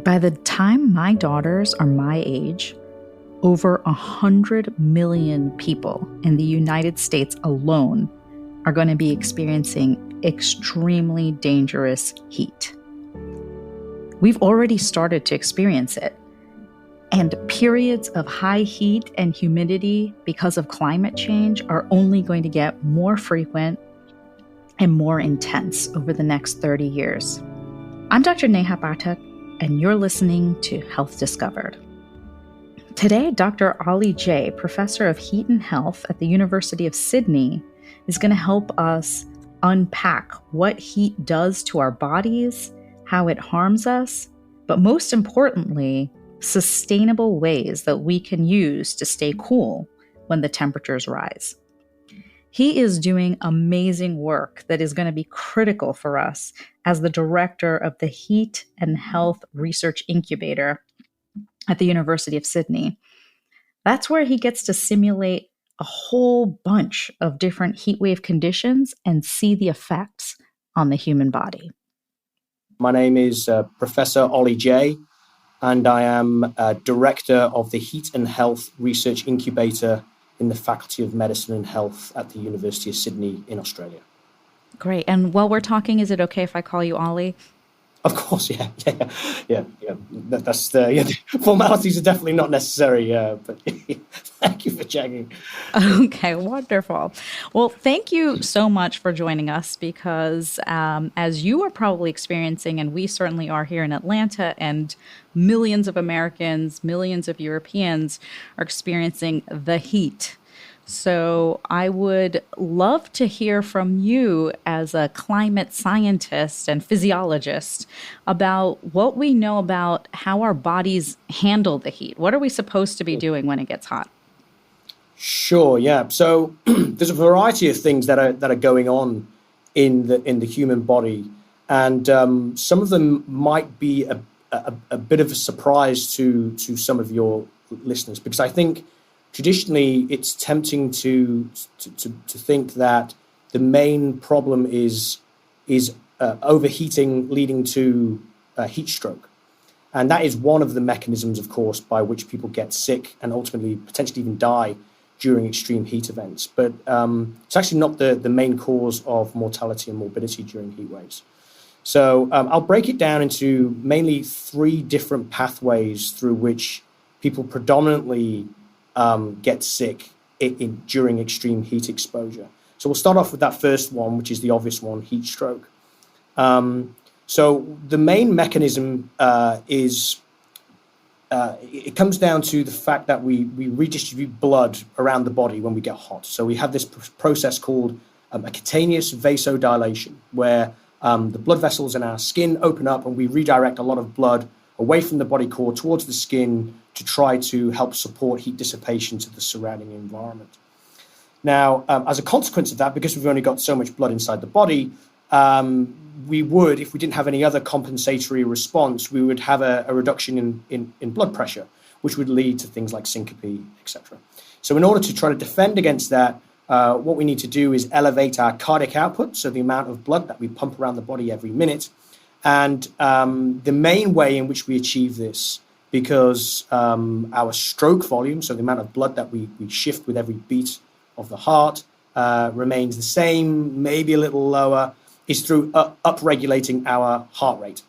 By the time my daughters are my age, over 100 million people in the United States alone are going to be experiencing extremely dangerous heat. We've already started to experience it. And periods of high heat and humidity because of climate change are only going to get more frequent and more intense over the next 30 years. I'm Dr. Neha Pathak, and you're listening to Health Discovered. Today, Dr. Ollie Jay, professor of heat and health at the University of Sydney, is going to help us unpack what heat does to our bodies, how it harms us, but most importantly, sustainable ways that we can use to stay cool when the temperatures rise. He is doing amazing work that is going to be critical for us as the director of the Heat and Health Research Incubator at the University of Sydney. That's where he gets to simulate a whole bunch of different heatwave conditions and see the effects on the human body. My name is Professor Ollie Jay, and I am director of the Heat and Health Research Incubator in the Faculty of Medicine and Health at the University of Sydney in Australia. Great. And while we're talking, is it okay if I call you Ollie? Of course, yeah. That's the formalities are definitely not necessary, but thank you for checking. Okay, wonderful. Well, thank you so much for joining us because as you are probably experiencing, and we certainly are here in Atlanta, and millions of Americans, millions of Europeans are experiencing the heat. So I would love to hear from you as a climate scientist and physiologist about what we know about how our bodies handle the heat. What are we supposed to be doing when it gets hot? Sure, yeah. So there's a variety of things that are going on in the human body, and some of them might be a bit of a surprise to some of your listeners, because I think traditionally, it's tempting to think that the main problem is overheating leading to heat stroke. And that is one of the mechanisms, of course, by which people get sick and ultimately potentially even die during extreme heat events. But it's actually not the main cause of mortality and morbidity during heat waves. So I'll break it down into mainly three different pathways through which people predominantly get sick during extreme heat exposure. So we'll start off with that first one, which is the obvious one, heat stroke. So the main mechanism is it comes down to the fact that we redistribute blood around the body when we get hot. So we have this process called a cutaneous vasodilation, where the blood vessels in our skin open up and we redirect a lot of blood away from the body core towards the skin to try to help support heat dissipation to the surrounding environment. Now, as a consequence of that, because we've only got so much blood inside the body, we would, if we didn't have any other compensatory response, we would have a reduction in blood pressure, which would lead to things like syncope, etc. So in order to try to defend against that, what we need to do is elevate our cardiac output, so the amount of blood that we pump around the body every minute. And the main way in which we achieve this, because our stroke volume, so the amount of blood that we shift with every beat of the heart, remains the same, maybe a little lower, is through upregulating our heart rate.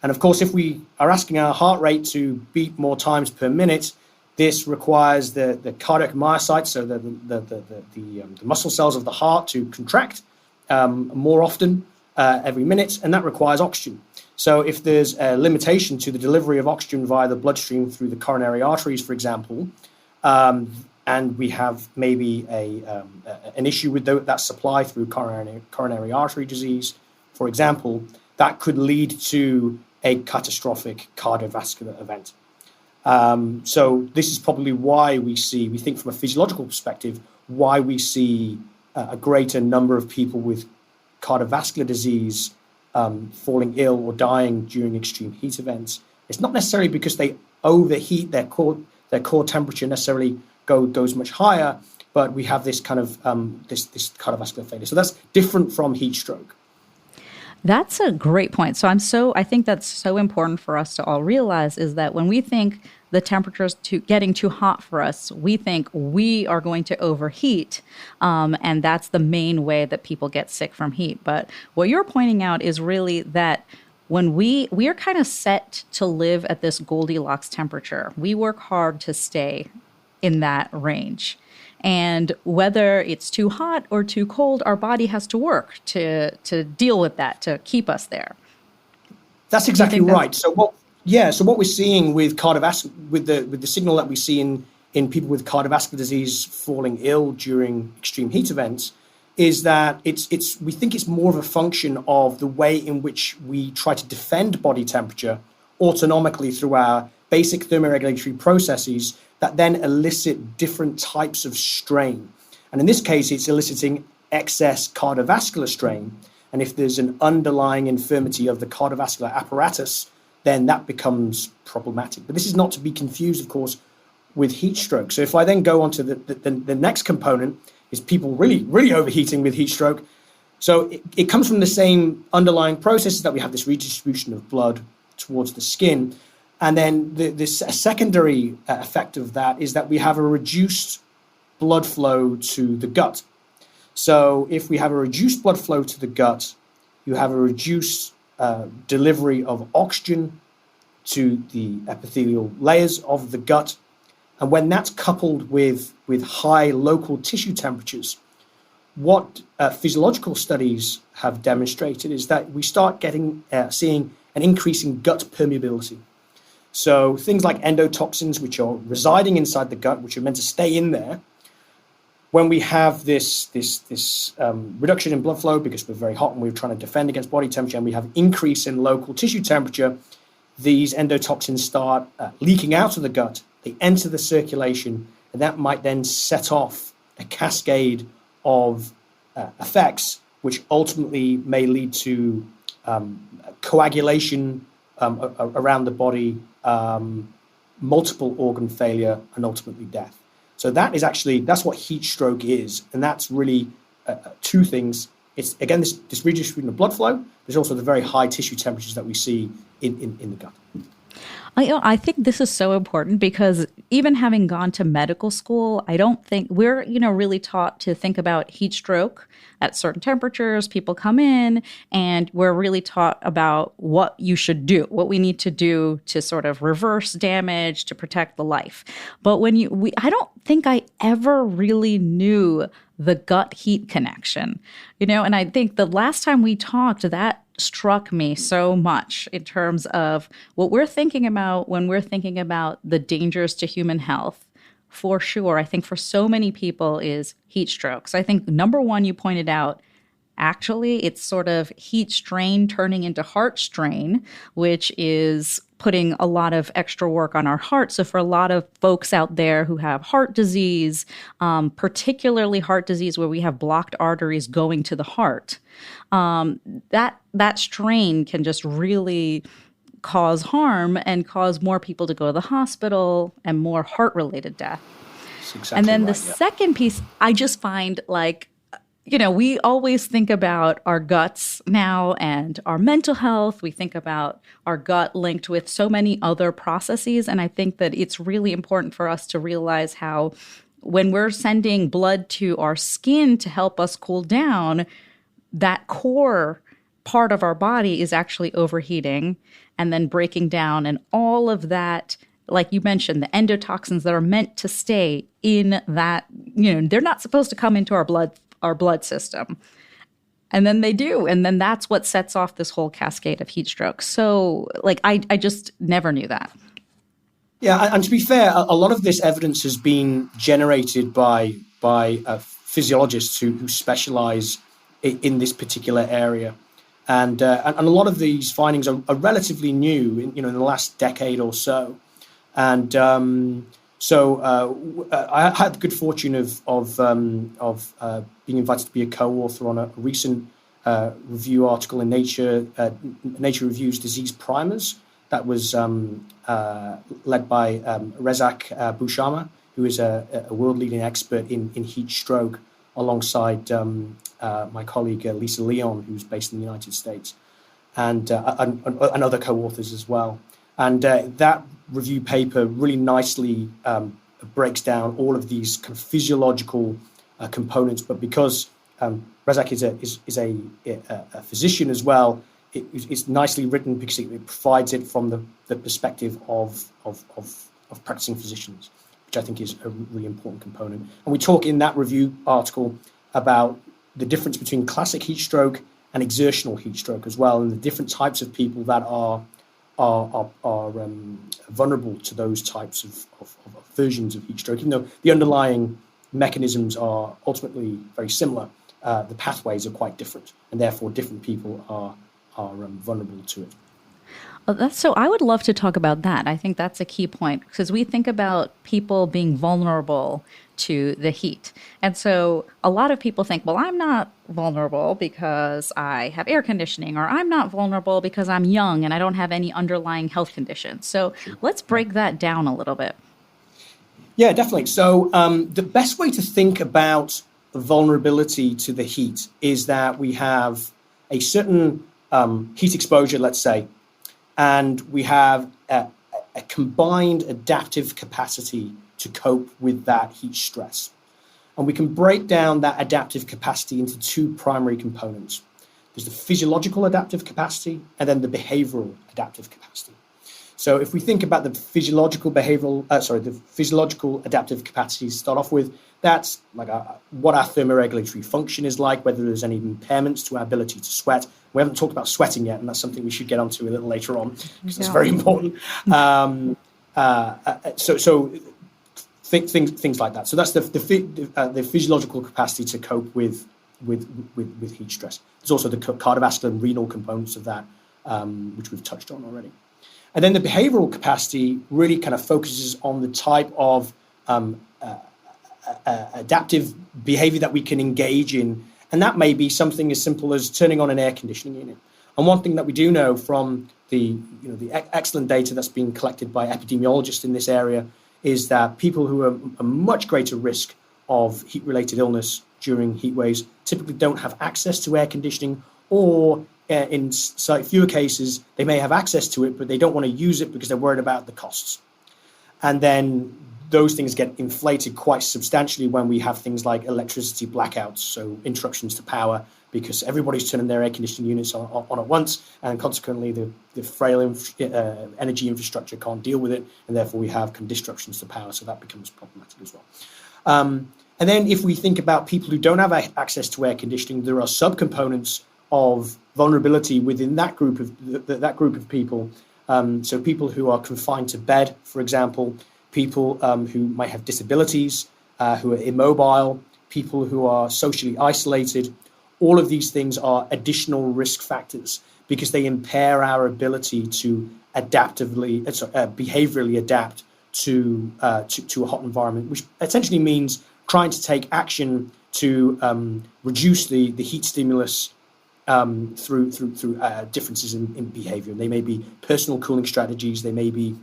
And of course, if we are asking our heart rate to beat more times per minute, this requires the cardiac myocytes, so the muscle cells of the heart, to contract more often every minute, and that requires oxygen. So if there's a limitation to the delivery of oxygen via the bloodstream through the coronary arteries, for example, and we have maybe an issue with that supply through coronary artery disease, for example, that could lead to a catastrophic cardiovascular event. So this is probably why we think from a physiological perspective, why we see a greater number of people with cardiovascular disease falling ill or dying during extreme heat events. It's not necessarily because they overheat, their core temperature necessarily goes much higher, but we have this kind of this cardiovascular failure. So that's different from heat stroke. That's a great point. I think that's so important for us to all realize is that when we think the temperature's getting too hot for us, we think we are going to overheat. And that's the main way that people get sick from heat. But what you're pointing out is really that when we are kind of set to live at this Goldilocks temperature, we work hard to stay in that range. And whether it's too hot or too cold, our body has to work to deal with that, to keep us there. That's exactly right. So what we're seeing with with the signal that we see in people with cardiovascular disease falling ill during extreme heat events is that we think it's more of a function of the way in which we try to defend body temperature autonomically through our basic thermoregulatory processes that then elicit different types of strain. And in this case, it's eliciting excess cardiovascular strain. And if there's an underlying infirmity of the cardiovascular apparatus, then that becomes problematic. But this is not to be confused, of course, with heat stroke. So if I then go on to the next component, is people really overheating with heat stroke. So it comes from the same underlying processes that we have this redistribution of blood towards the skin. And then this secondary effect of that is that we have a reduced blood flow to the gut. So if we have a reduced blood flow to the gut, you have a reduced delivery of oxygen to the epithelial layers of the gut. And when that's coupled with high local tissue temperatures, what physiological studies have demonstrated is that we start seeing an increase in gut permeability. So things like endotoxins, which are residing inside the gut, which are meant to stay in there, when we have this reduction in blood flow because we're very hot and we're trying to defend against body temperature, and we have increase in local tissue temperature, these endotoxins start leaking out of the gut. They enter the circulation, and that might then set off a cascade of effects, which ultimately may lead to coagulation around the body, multiple organ failure, and ultimately death. So that's what heat stroke is, and that's really two things. It's again this redistribution of blood flow. There's also the very high tissue temperatures that we see in the gut. I think this is so important because even having gone to medical school, I don't think we're, really taught to think about heat stroke at certain temperatures. People come in and we're really taught about what you should do, what we need to do to sort of reverse damage, to protect the life. But I don't think I ever really knew the gut heat connection, and I think the last time we talked, that struck me so much in terms of what we're thinking about when we're thinking about the dangers to human health. For sure, I think for so many people is heat strokes. I think number one, you pointed out, actually, it's sort of heat strain turning into heart strain, which is putting a lot of extra work on our heart. So for a lot of folks out there who have heart disease, particularly heart disease where we have blocked arteries going to the heart, that strain can just really cause harm and cause more people to go to the hospital and more heart-related death. Exactly and then right, the second piece, I just find we always think about our guts now and our mental health. We think about our gut linked with so many other processes. And I think that it's really important for us to realize how when we're sending blood to our skin to help us cool down, that core part of our body is actually overheating and then breaking down. And all of that, like you mentioned, the endotoxins that are meant to stay in that, they're not supposed to come into our blood system. And then they do. And then that's what sets off this whole cascade of heat stroke. So I just never knew that. Yeah, and to be fair, a lot of this evidence has been generated by physiologists who specialize in this particular area. And a lot of these findings are relatively new in the last decade or so. And so I had the good fortune of being invited to be a co-author on a recent review article in Nature Reviews Disease Primers that was led by Rezak Boushama, who is a world-leading expert in heat stroke, alongside my colleague Lisa Leon, who's based in the United States. and other co-authors as well. And that review paper really nicely breaks down all of these kind of physiological components. But because Razak is a physician as well, it's nicely written because it provides it from the perspective of practicing physicians, which I think is a really important component. And we talk in that review article about the difference between classic heat stroke and exertional heat stroke as well, and the different types of people that are vulnerable to those types of versions of heat stroke. Even though the underlying mechanisms are ultimately very similar, the pathways are quite different, and therefore different people are vulnerable to it. So I would love to talk about that. I think that's a key point because we think about people being vulnerable to the heat. And so a lot of people think, well, I'm not vulnerable because I have air conditioning, or I'm not vulnerable because I'm young and I don't have any underlying health conditions. So let's break that down a little bit. Yeah, definitely. So the best way to think about vulnerability to the heat is that we have a certain heat exposure, let's say, and we have a combined adaptive capacity to cope with that heat stress. And we can break down that adaptive capacity into two primary components. There's the physiological adaptive capacity and then the behavioral adaptive capacity. So if we think about the physiological adaptive capacity to start off with, that's like what our thermoregulatory function is like, whether there's any impairments to our ability to sweat. We haven't talked about sweating yet, and that's something we should get onto a little later on, because it's very important. So things like that. So that's the physiological capacity to cope with heat stress. There's also the cardiovascular and renal components of that, which we've touched on already. And then the behavioral capacity really kind of focuses on the type of adaptive behavior that we can engage in. And that may be something as simple as turning on an air conditioning unit. And one thing that we do know from the excellent data that's been collected by epidemiologists in this area is that people who are a much greater risk of heat-related illness during heat waves typically don't have access to air conditioning, or in slightly fewer cases, they may have access to it, but they don't want to use it because they're worried about the costs. And then those things get inflated quite substantially when we have things like electricity blackouts, so interruptions to power, because everybody's turning their air conditioning units on at once, and consequently the frail energy infrastructure can't deal with it, and therefore we have disruptions to power, so that becomes problematic as well. And then if we think about people who don't have access to air conditioning, there are subcomponents of vulnerability within that group of people. So people who are confined to bed, for example, people who might have disabilities, who are immobile, people who are socially isolated. All of these things are additional risk factors because they impair our ability to behaviorally adapt to a hot environment, which essentially means trying to take action to reduce the heat stimulus through differences in behavior. They may be personal cooling strategies. They may be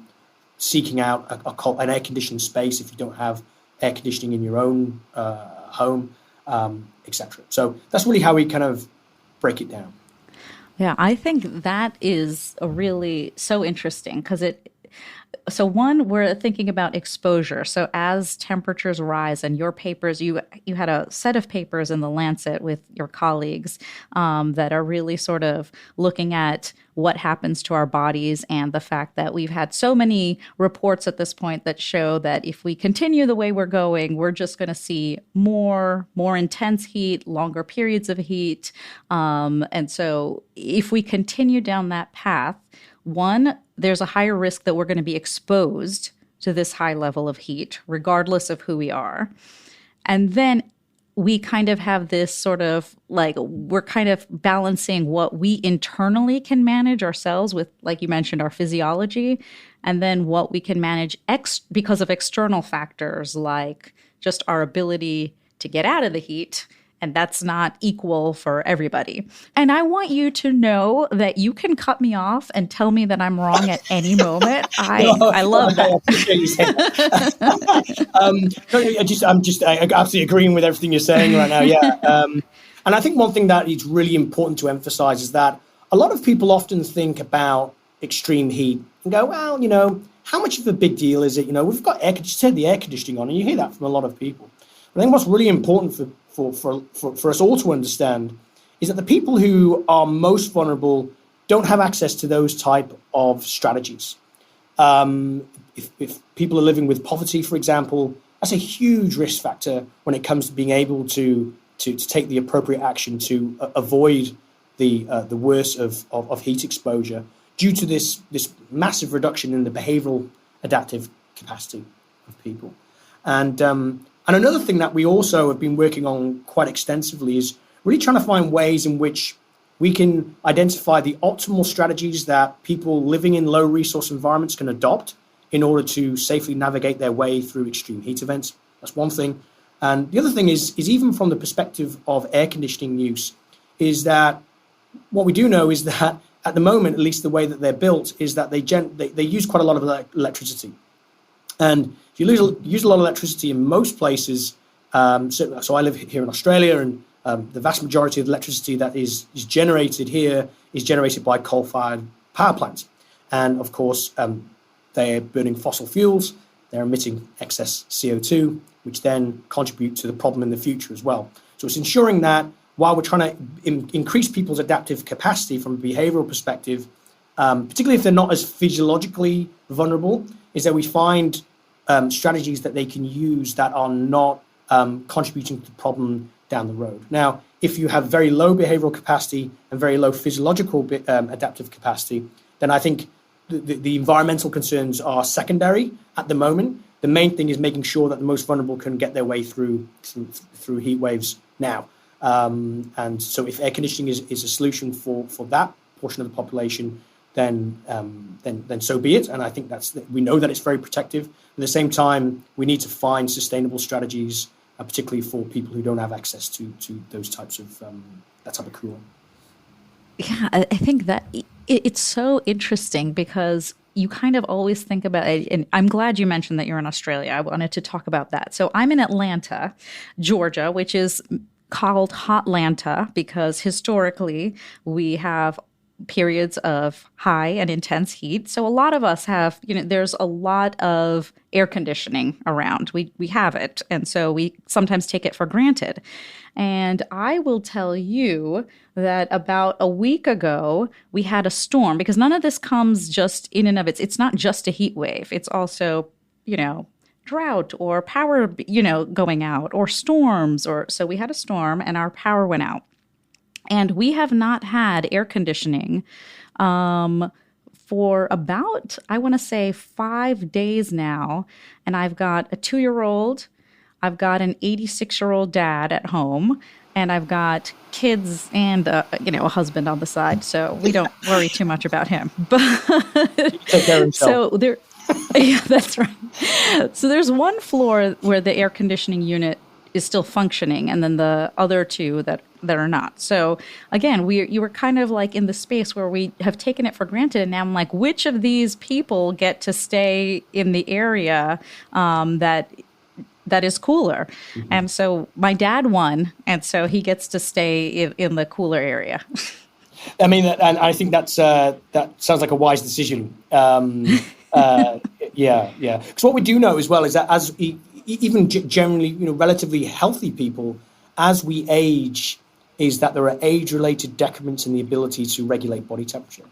seeking out an air-conditioned space if you don't have air conditioning in your own home, etc. So that's really how we kind of break it down. Yeah, I think that is really so interesting because so one, we're thinking about exposure. So as temperatures rise, and your papers, you had a set of papers in the Lancet with your colleagues that are really sort of looking at what happens to our bodies and the fact that we've had so many reports at this point that show that if we continue the way we're going, we're just going to see more intense heat, longer periods of heat. And so if we continue down that path, one, there's a higher risk that we're going to be exposed to this high level of heat, regardless of who we are. And then we kind of have this sort of like, we're kind of balancing what we internally can manage ourselves with, like you mentioned, our physiology, and then what we can manage because of external factors like just our ability to get out of the heat. And that's not equal for everybody. And I want you to know that you can cut me off and tell me that I'm wrong at any moment. I love that. I'm just absolutely agreeing with everything you're saying right now. Yeah. And I think one thing that is really important to emphasize is that a lot of people often think about extreme heat and go, well, how much of a big deal is it? We've got just turn the air conditioning on, and you hear that from a lot of people. But I think what's really important for us all to understand is that the people who are most vulnerable don't have access to those type of strategies. If people are living with poverty, for example, that's a huge risk factor when it comes to being able to take the appropriate action to avoid the worst of heat exposure due to this massive reduction in the behavioral adaptive capacity of people. And another thing that we also have been working on quite extensively is really trying to find ways in which we can identify the optimal strategies that people living in low resource environments can adopt in order to safely navigate their way through extreme heat events. That's one thing. And the other thing is even from the perspective of air conditioning use, is that what we do know is that at the moment, at least the way that they're built, is that they use quite a lot of electricity. And if you use a lot of electricity in most places, so I live here in Australia, and the vast majority of the electricity that is generated here is generated by coal-fired power plants. And of course, they're burning fossil fuels, they're emitting excess CO2, which then contribute to the problem in the future as well. So it's ensuring that while we're trying to increase people's adaptive capacity from a behavioral perspective, particularly if they're not as physiologically vulnerable, is that we find strategies that they can use that are not contributing to the problem down the road. Now, if you have very low behavioral capacity and very low physiological adaptive capacity, then I think the environmental concerns are secondary at the moment. The main thing is making sure that the most vulnerable can get their way through heat waves now. And so if air conditioning is a solution for that portion of the population, then so be it. And I think we know that it's very protective. At the same time, we need to find sustainable strategies, particularly for people who don't have access to those types of that type of cooling. Yeah, I think that it's so interesting because you kind of always think about it. And I'm glad you mentioned that you're in Australia. I wanted to talk about that. So I'm in Atlanta, Georgia, which is called Hotlanta because historically we have periods of high and intense heat. So a lot of us have, there's a lot of air conditioning around. We have it. And so we sometimes take it for granted. And I will tell you that about a week ago, we had a storm because none of this comes just in and of it's not just a heat wave. It's also, drought or power, going out or storms so we had a storm and our power went out. And we have not had air conditioning for about, I want to say 5 days now. And I've got a 2-year-old, I've got an 86-year-old dad at home, and I've got kids and, a husband on the side. So we don't worry too much about him. But take care of himself. So there, yeah, that's right. So there's one floor where the air conditioning unit is still functioning, and then the other two that are not. So again, you were kind of like in the space where we have taken it for granted, and now I'm like, which of these people get to stay in the area that is cooler? Mm-hmm. And so my dad won, and so he gets to stay in the cooler area. I mean, and I think that sounds like a wise decision. Yeah. Because what we do know as well is that as even generally, relatively healthy people, as we age, is that there are age-related decrements in the ability to regulate body temperature.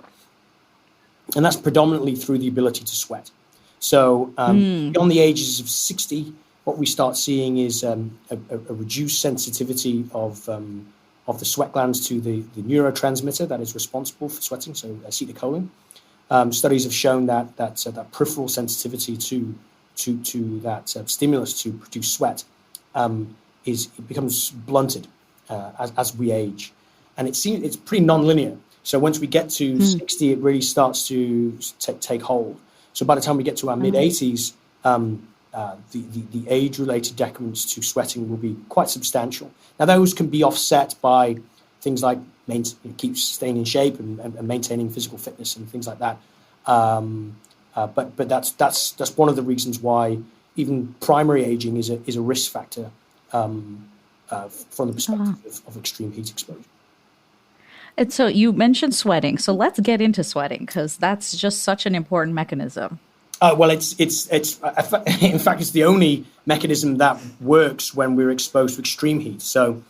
And that's predominantly through the ability to sweat. So beyond the ages of 60, what we start seeing is a reduced sensitivity of the sweat glands to the neurotransmitter that is responsible for sweating, so acetylcholine. Studies have shown that peripheral sensitivity to that stimulus to produce sweat it becomes blunted as we age, and it's pretty non-linear. So once we get to 60, it really starts to take hold. So by the time we get to our mid-80s, the age-related decrements to sweating will be quite substantial. Now those can be offset by things like keep staying in shape and maintaining physical fitness and things like that. But that's one of the reasons why even primary aging is a risk factor from the perspective of extreme heat exposure. And so you mentioned sweating. So let's get into sweating because that's just such an important mechanism. Well, it's in fact, it's the only mechanism that works when we're exposed to extreme heat. So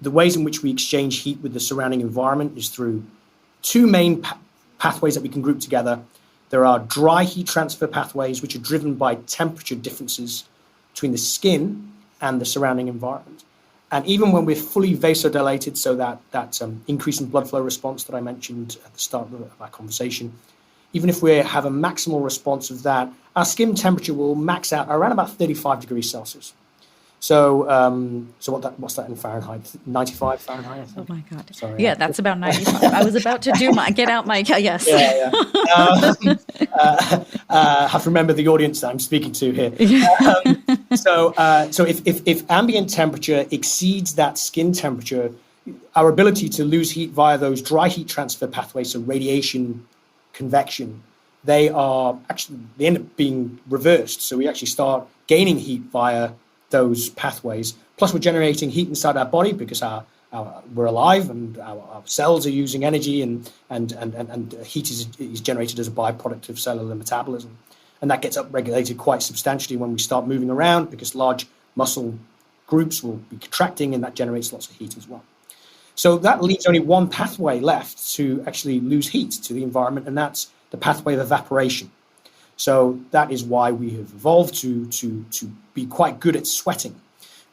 the ways in which we exchange heat with the surrounding environment is through two main pathways that we can group together. There are dry heat transfer pathways, which are driven by temperature differences between the skin and the surrounding environment. And even when we're fully vasodilated, so that increase in blood flow response that I mentioned at the start of our conversation, even if we have a maximal response of that, our skin temperature will max out around about 35 degrees Celsius. So, what's that in Fahrenheit? 95 Fahrenheit, I think. Oh my God! Sorry, yeah, that's about 95. I was about to get out my yes. Yeah. Have to remember the audience that I'm speaking to here. So if ambient temperature exceeds that skin temperature, our ability to lose heat via those dry heat transfer pathways, so radiation, convection, they end up being reversed. So we actually start gaining heat via those pathways. Plus, we're generating heat inside our body because we're alive and our cells are using energy, and heat is generated as a byproduct of cellular metabolism. And that gets upregulated quite substantially when we start moving around because large muscle groups will be contracting, and that generates lots of heat as well. So that leaves only one pathway left to actually lose heat to the environment, and that's the pathway of evaporation. So that is why we have evolved to be quite good at sweating,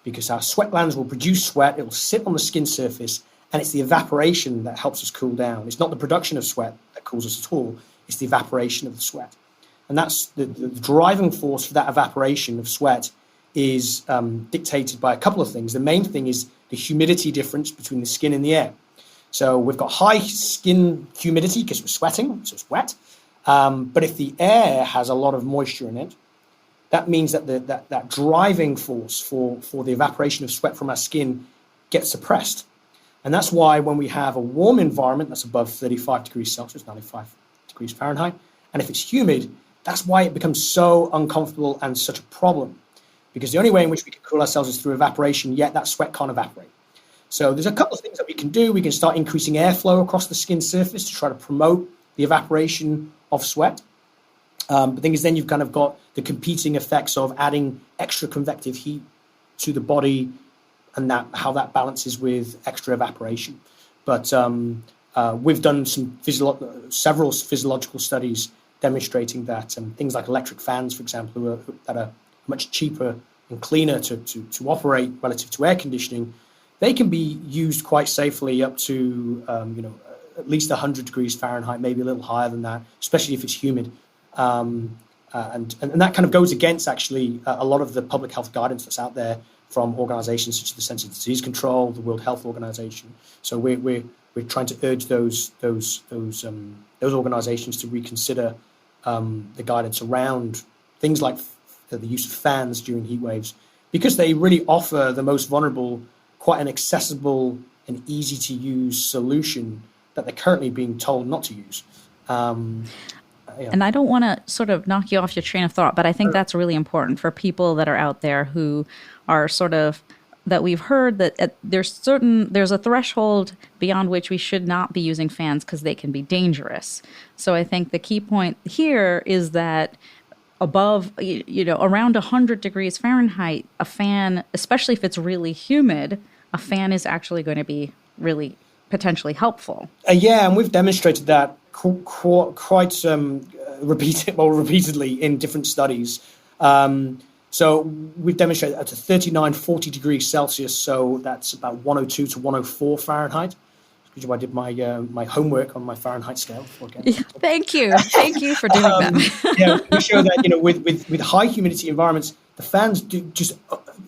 because our sweat glands will produce sweat, it will sit on the skin surface, and it's the evaporation that helps us cool down. It's not the production of sweat that cools us at all, it's the evaporation of the sweat. And that's the driving force for that evaporation of sweat is dictated by a couple of things. The main thing is the humidity difference between the skin and the air. So we've got high skin humidity because we're sweating, so it's wet. But if the air has a lot of moisture in it, that means that that driving force for the evaporation of sweat from our skin gets suppressed. And that's why when we have a warm environment that's above 35 degrees Celsius, 95 degrees Fahrenheit, and if it's humid, that's why it becomes so uncomfortable and such a problem. Because the only way in which we can cool ourselves is through evaporation, yet that sweat can't evaporate. So there's a couple of things that we can do. We can start increasing airflow across the skin surface to try to promote the evaporation of sweat. But the thing is, then you've kind of got the competing effects of adding extra convective heat to the body, and how that balances with extra evaporation. But we've done several physiological studies demonstrating that things like electric fans, for example, that are much cheaper and cleaner to operate relative to air conditioning, they can be used quite safely up to at least 100 degrees Fahrenheit, maybe a little higher than that, especially if it's humid. And that kind of goes against actually a lot of the public health guidance that's out there from organizations such as the Centers for Disease Control, the World Health Organization. So we're trying to urge those organizations to reconsider the guidance around things like the use of fans during heat waves, because they really offer the most vulnerable quite an accessible and easy to use solution that they're currently being told not to use. And I don't want to sort of knock you off your train of thought, but I think that's really important for people that are out there who are sort of, that we've heard that there's a threshold beyond which we should not be using fans because they can be dangerous. So I think the key point here is that above, around 100 degrees Fahrenheit, a fan, especially if it's really humid, a fan is actually going to be really potentially helpful. And we've demonstrated that quite repeatedly in different studies. So we've demonstrated up to 39, 40 degrees Celsius. So that's about 102 to 104 Fahrenheit. I did my homework on my Fahrenheit scale. Thank you for doing that. We show that with high humidity environments, the fans do just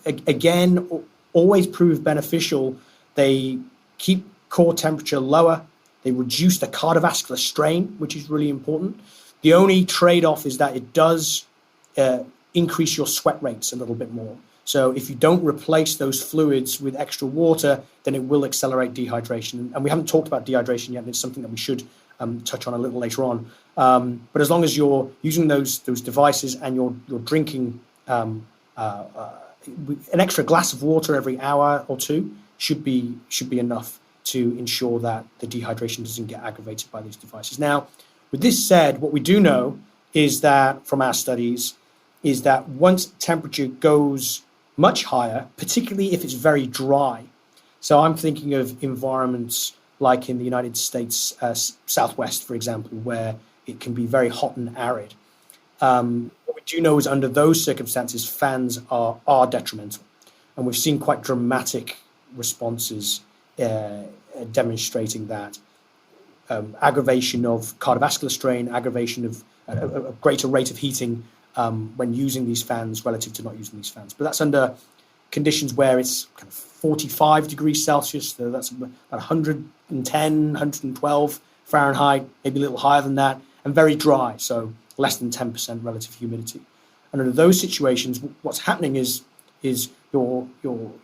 again always prove beneficial. They keep core temperature lower. They reduce the cardiovascular strain, which is really important. The only trade-off is that it does increase your sweat rates a little bit more. So if you don't replace those fluids with extra water, then it will accelerate dehydration. And we haven't talked about dehydration yet, and it's something that we should touch on a little later on. But as long as you're using those devices and you're drinking an extra glass of water every hour or two, should be enough. to ensure that the dehydration doesn't get aggravated by these devices. Now, with this said, what we do know is that from our studies is that once temperature goes much higher, particularly if it's very dry. So I'm thinking of environments like in the United States, Southwest, for example, where it can be very hot and arid. What we do know is under those circumstances, fans are detrimental. And we've seen quite dramatic responses demonstrating that aggravation of cardiovascular strain, aggravation of a greater rate of heating when using these fans relative to not using these fans. But that's under conditions where it's kind of 45 degrees Celsius, so that's about 110, 112 Fahrenheit, maybe a little higher than that, and very dry, so less than 10% relative humidity. And under those situations, what's happening is you're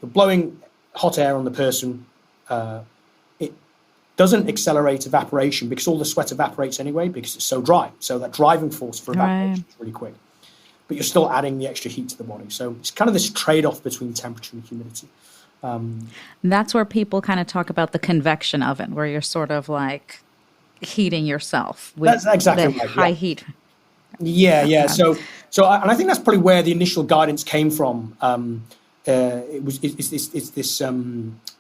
blowing hot air on the person. It doesn't accelerate evaporation because all the sweat evaporates anyway because it's so dry. So that driving force for evaporation is really quick. But you're still adding the extra heat to the body. So it's kind of this trade-off between temperature and humidity. That's where people kind of talk about the convection oven, where you're sort of like heating yourself with that's exactly the right, high heat. Yeah. So and I think that's probably where the initial guidance came from. It's this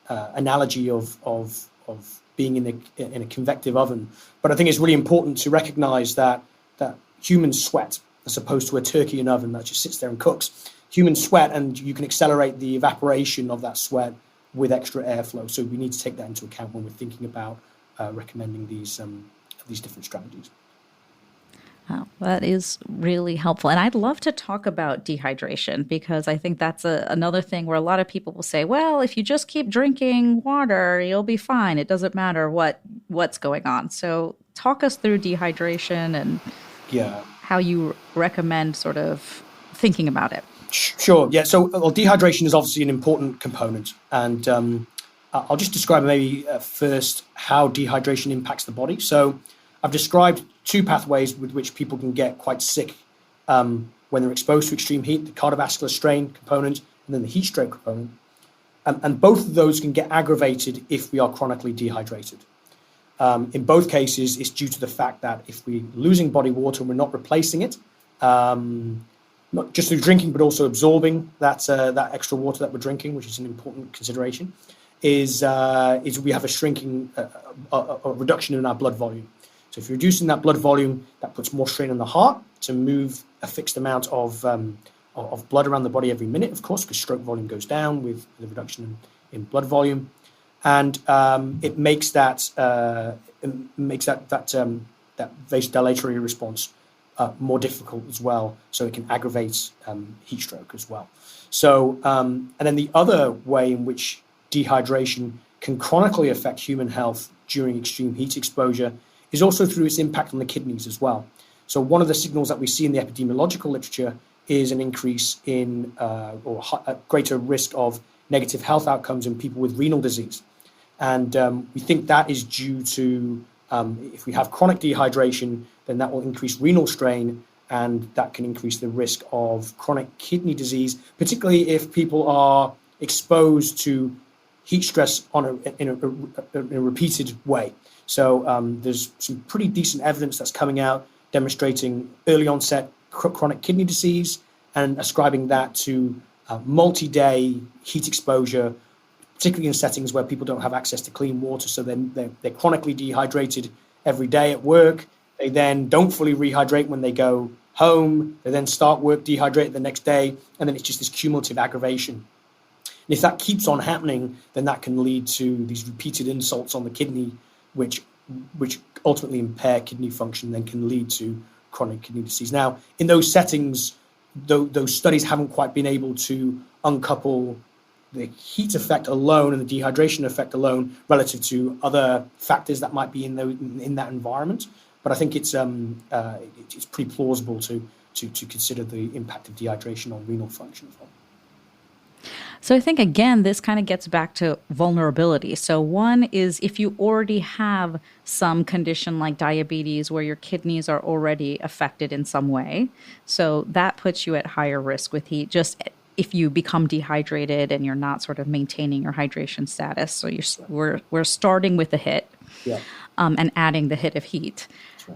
analogy of being in a convective oven. But I think it's really important to recognize that humans sweat as opposed to a turkey in an oven that just sits there and cooks. Humans sweat, and you can accelerate the evaporation of that sweat with extra airflow. So we need to take that into account when we're thinking about recommending these different strategies. Oh, that is really helpful. And I'd love to talk about dehydration because I think that's another thing where a lot of people will say, well, if you just keep drinking water, you'll be fine. It doesn't matter what's going on. So talk us through dehydration and how you recommend sort of thinking about it. Sure. Yeah. So dehydration is obviously an important component. And I'll just describe maybe first how dehydration impacts the body. So I've described two pathways with which people can get quite sick when they're exposed to extreme heat, the cardiovascular strain component and then the heat stroke component. And both of those can get aggravated if we are chronically dehydrated. In both cases, it's due to the fact that if we're losing body water and we're not replacing it, not just through drinking, but also absorbing that extra water that we're drinking, which is an important consideration, is we have a shrinking, a reduction in our blood volume. So if you're reducing that blood volume, that puts more strain on the heart to move a fixed amount of blood around the body every minute, of course, because stroke volume goes down with the reduction in blood volume, and it makes that vasodilatory response more difficult as well. So it can aggravate heat stroke as well. So and then the other way in which dehydration can chronically affect human health during extreme heat exposure is also through its impact on the kidneys as well. So one of the signals that we see in the epidemiological literature is an increase in or a greater risk of negative health outcomes in people with renal disease. And we think that is due to, if we have chronic dehydration, then that will increase renal strain, and that can increase the risk of chronic kidney disease, particularly if people are exposed to heat stress in a repeated way. So there's some pretty decent evidence that's coming out demonstrating early onset chronic kidney disease and ascribing that to multi-day heat exposure, particularly in settings where people don't have access to clean water. So then they're chronically dehydrated every day at work. They then don't fully rehydrate when they go home. They then start work dehydrated the next day. And then it's just this cumulative aggravation. And if that keeps on happening, then that can lead to these repeated insults on the kidney, which ultimately impair kidney function, then can lead to chronic kidney disease. Now, in those settings, those studies haven't quite been able to uncouple the heat effect alone and the dehydration effect alone relative to other factors that might be in that environment. But I think it's pretty plausible to consider the impact of dehydration on renal function as well. So I think, again, this kind of gets back to vulnerability. So one is if you already have some condition like diabetes where your kidneys are already affected in some way. So that puts you at higher risk with heat. Just if you become dehydrated and you're not sort of maintaining your hydration status. So we're starting with the HIIT, Yeah. and adding the hit of heat.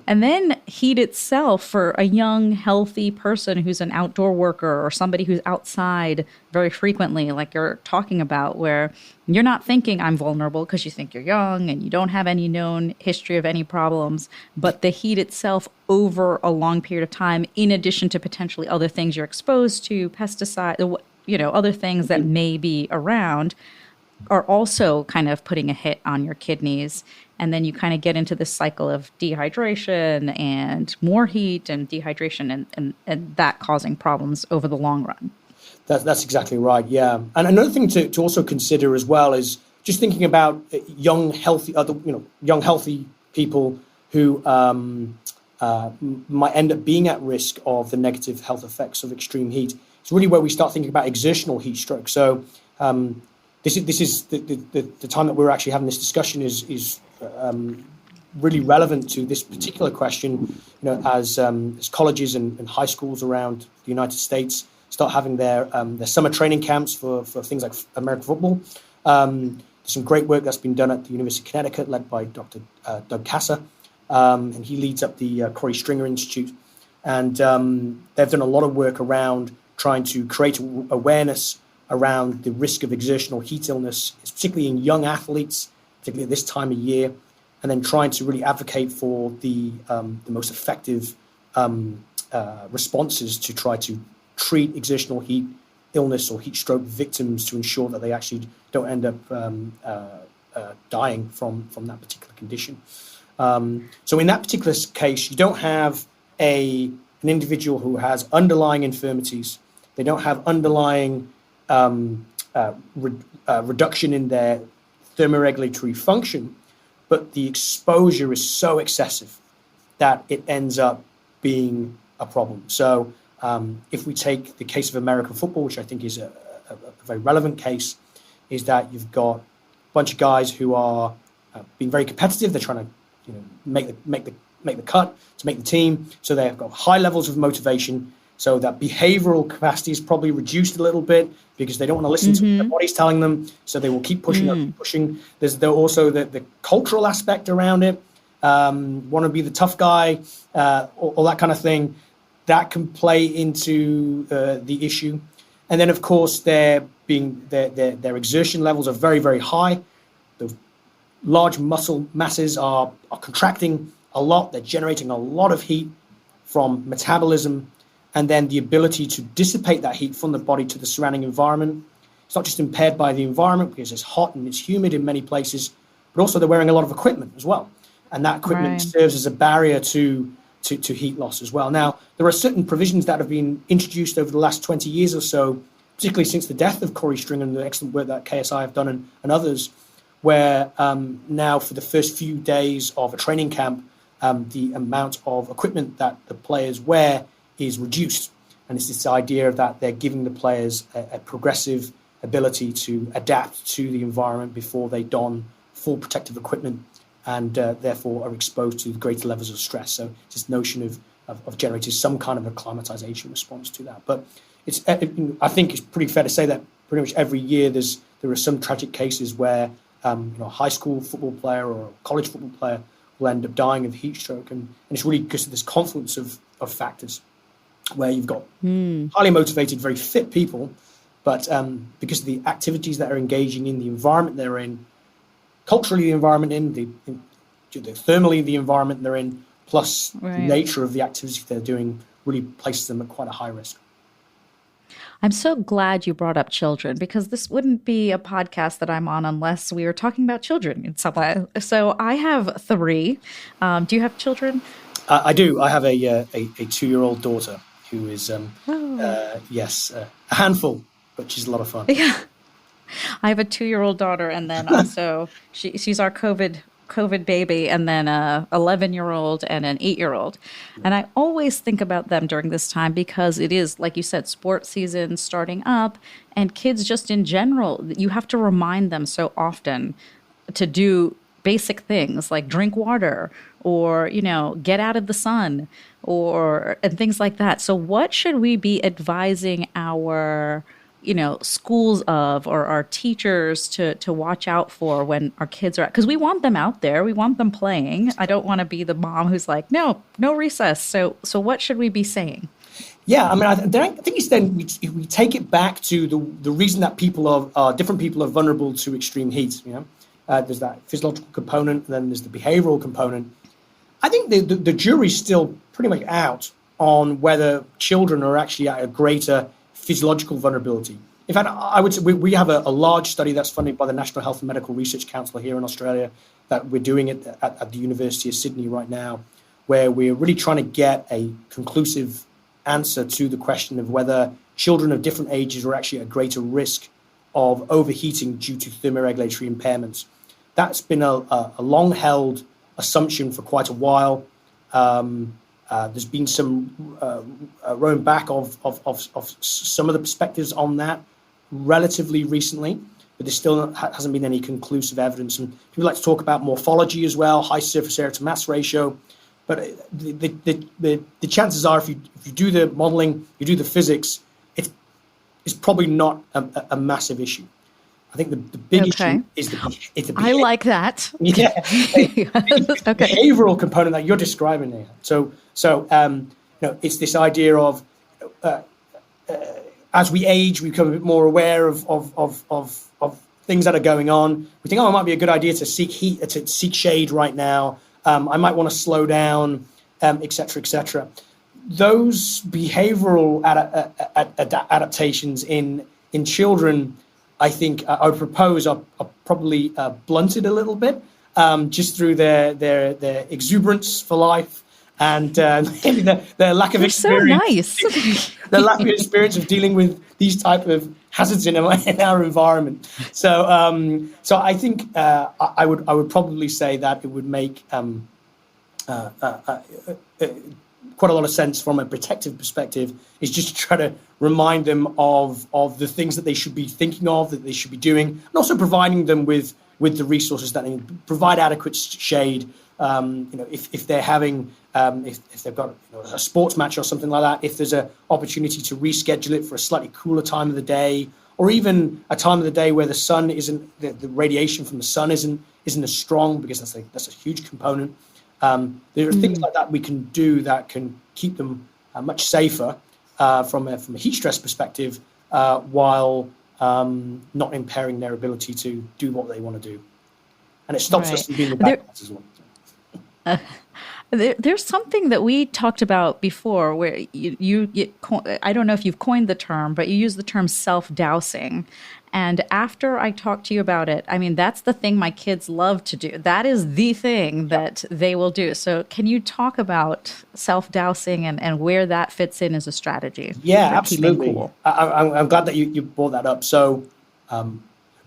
And then heat itself for a young, healthy person who's an outdoor worker or somebody who's outside very frequently, like you're talking about, where you're not thinking I'm vulnerable because you think you're young and you don't have any known history of any problems. But the heat itself over a long period of time, in addition to potentially other things you're exposed to, pesticide, other things that may be around, are also kind of putting a hit on your kidneys. And then you kind of get into this cycle of dehydration and more heat and dehydration and that causing problems over the long run. That's exactly right. Yeah. And another thing to also consider as well is just thinking about young, healthy people who might end up being at risk of the negative health effects of extreme heat. It's really where we start thinking about exertional heat stroke. So this is the time that we're actually having this discussion is really relevant to this particular question. As colleges and high schools around the United States start having their summer training camps for things like American football. There's some great work that's been done at the University of Connecticut, led by Dr. Doug Kasser, and he leads up the Corey Stringer Institute. And they've done a lot of work around trying to create awareness around the risk of exertional heat illness, particularly in young athletes, particularly at this time of year, and then trying to really advocate for the most effective responses to try to treat exertional heat illness or heat stroke victims to ensure that they actually don't end up dying from that particular condition. So in that particular case, you don't have an individual who has underlying infirmities. They don't have underlying reduction in their thermoregulatory function, but the exposure is so excessive that it ends up being a problem. So if we take the case of American football, which I think is a very relevant case, is that you've got a bunch of guys who are being very competitive. They're trying to make the cut to make the team. So they've got high levels of motivation. So that behavioral capacity is probably reduced a little bit because they don't want to listen to what their body's telling them. So they will keep pushing up, keep pushing. There's also the cultural aspect around it. Want to be the tough guy, all that kind of thing. That can play into the issue. And then, of course, their exertion levels are very, very high. The large muscle masses are contracting a lot. They're generating a lot of heat from metabolism. And then the ability to dissipate that heat from the body to the surrounding environment. It's not just impaired by the environment because it's hot and it's humid in many places, but also they're wearing a lot of equipment as well. And that equipment serves as a barrier to heat loss as well. Now, there are certain provisions that have been introduced over the last 20 years or so, particularly since the death of Corey Stringer and the excellent work that KSI have done and others, where now for the first few days of a training camp, the amount of equipment that the players wear is reduced. And it's this idea that they're giving the players a progressive ability to adapt to the environment before they don full protective equipment and therefore are exposed to greater levels of stress. So it's this notion of generating some kind of acclimatization response to that. But I think it's pretty fair to say that pretty much every year there are some tragic cases where a high school football player or a college football player will end up dying of heat stroke. And it's really because of this confluence of factors, where you've got highly motivated, very fit people, but because of the activities that are engaging in, the environment they're in, culturally the environment the thermally the environment they're in, plus the nature of the activity they're doing really places them at quite a high risk. I'm so glad you brought up children, because this wouldn't be a podcast that I'm on unless we were talking about children in some way. So I have 3. Do you have children? I do. I have a 2-year-old daughter who is, a handful, but she's a lot of fun. Yeah. I have a 2-year-old daughter, and then also she's our COVID baby, and then a 11-year-old and an 8-year-old. And I always think about them during this time because it is, like you said, sports season starting up, and kids just in general, you have to remind them so often to do basic things like drink water or, get out of the sun and things like that. So what should we be advising our schools of, or our teachers to watch out for when our kids are, because we want them out there, we want them playing. I don't want to be the mom who's like, no recess. So what should we be saying? Yeah, I mean, I think it's then we take it back to the reason that different people are vulnerable to extreme heat. There's that physiological component, and then there's the behavioral component. I think the jury's still pretty much out on whether children are actually at a greater physiological vulnerability. In fact, I would say we have a large study that's funded by the National Health and Medical Research Council here in Australia that we're doing at the University of Sydney right now, where we're really trying to get a conclusive answer to the question of whether children of different ages are actually at a greater risk of overheating due to thermoregulatory impairments. That's been a long-held assumption for quite a while. There's been some rowing back of some of the perspectives on that relatively recently, but there still hasn't been any conclusive evidence. And people like to talk about morphology as well, high surface area to mass ratio. But the chances are, if you do the modeling, you do the physics, it's probably not a massive issue. I think the big issue is the I like that. Yeah, the behavioral component that you're describing there. So it's this idea of as we age, we become a bit more aware of things that are going on. We think, it might be a good idea to seek heat, to seek shade right now. I might want to slow down, et cetera, et cetera. Those behavioral adaptations in children, I think, I would propose are probably blunted a little bit just through their exuberance for life and maybe their lack of experience. So nice. Their lack of experience of dealing with these type of hazards in our environment. So I think I would probably say that it would make quite a lot of sense from a protective perspective is just to try to remind them of the things that they should be thinking of, that they should be doing, and also providing them with the resources that they need. Provide adequate shade. If they're having, if they've got a sports match or something like that, if there's an opportunity to reschedule it for a slightly cooler time of the day, or even a time of the day where the sun isn't, the radiation from the sun isn't as strong, because that's a huge component. There are things like that we can do that can keep them much safer from a heat stress perspective, while not impairing their ability to do what they want to do. And it stops us from being the bad guys as well. There's something that we talked about before where you I don't know if you've coined the term, but you use the term self-dousing. And after I talked to you about it, I mean, that's the thing my kids love to do. That is the thing that they will do. So can you talk about self-dousing and where that fits in as a strategy? Yeah, absolutely. Cool? I'm glad that you brought that up. So,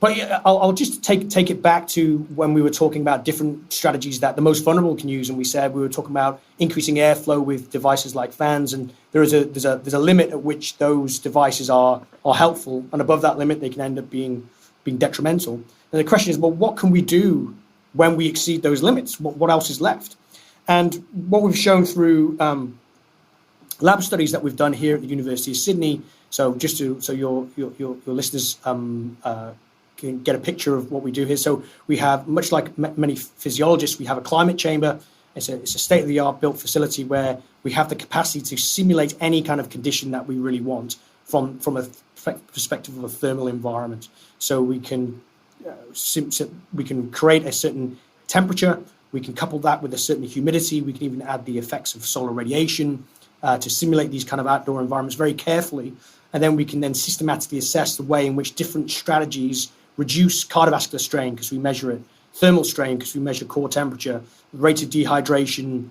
but I'll just take it back to when we were talking about different strategies that the most vulnerable can use, and we said we were talking about increasing airflow with devices like fans, and there's a limit at which those devices are helpful, and above that limit they can end up being detrimental. And the question is, well, what can we do when we exceed those limits? What else is left? And what we've shown through lab studies that we've done here at the University of Sydney, so just so your listeners can get a picture of what we do here. So we have, much like many physiologists, we have a climate chamber. It's a state-of-the-art built facility where we have the capacity to simulate any kind of condition that we really want from a perspective of a thermal environment. So we can create a certain temperature. We can couple that with a certain humidity. We can even add the effects of solar radiation to simulate these kind of outdoor environments very carefully. And then we can systematically assess the way in which different strategies reduce cardiovascular strain, because we measure it, thermal strain, because we measure core temperature, rate of dehydration,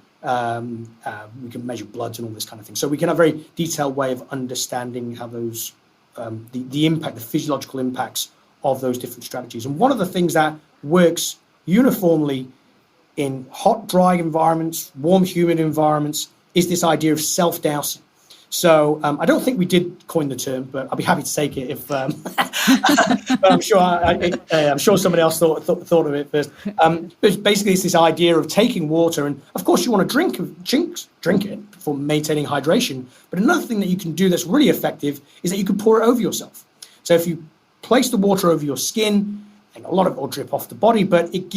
we can measure bloods and all this kind of thing. So we can have a very detailed way of understanding how those, the impact, the physiological impacts of those different strategies. And one of the things that works uniformly in hot, dry environments, warm, humid environments, is this idea of self-dousing. So I don't think we did coin the term, but I'll be happy to take it if. But I'm sure I'm sure somebody else thought of it first. But basically, it's this idea of taking water, and of course, you want to drink it for maintaining hydration. But another thing that you can do that's really effective is that you can pour it over yourself. So if you place the water over your skin, and a lot of it will drip off the body, but it